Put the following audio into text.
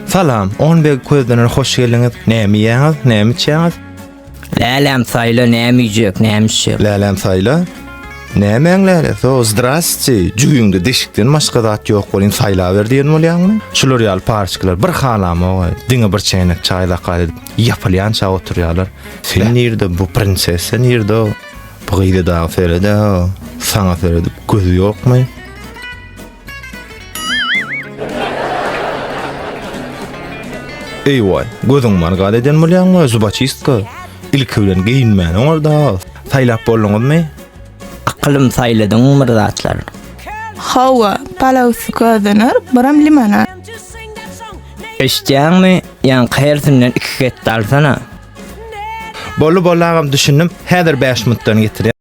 Salam, 15 közden hoş geldiniz. Näme ýeňiz, näme içýäňiz? Lälem saýla näme ýejek, näme içýek. Lälem saýla. Nämeňler? So, zdrastçy. Jüýüňde deşikden başga zat ýok bolýan saýla ber diýen bolýarmy? Şular ýaly parçyklar bir halama, diňe bir çeýnek çaýla galyp ýapylýan çaý oturýarlar. Sen nirde bu prinsessa nirde? Bu gyýda da ferede, saňa ferede gözü ýokmy? Eyvay, gözüň margad eden bolýarmy? Zubachistka. İlk bilen giyinmäň orada. Saýlap bolňyzmy? Aklym saýladyň mırdatlar. Hawa, palawsy gözlenir, biram limonad. Eşdäňmi? Ýa qeýersinden 2 ket dalsana. Bolly bolagam düşündim. Häzir 5 minutdan getirýär.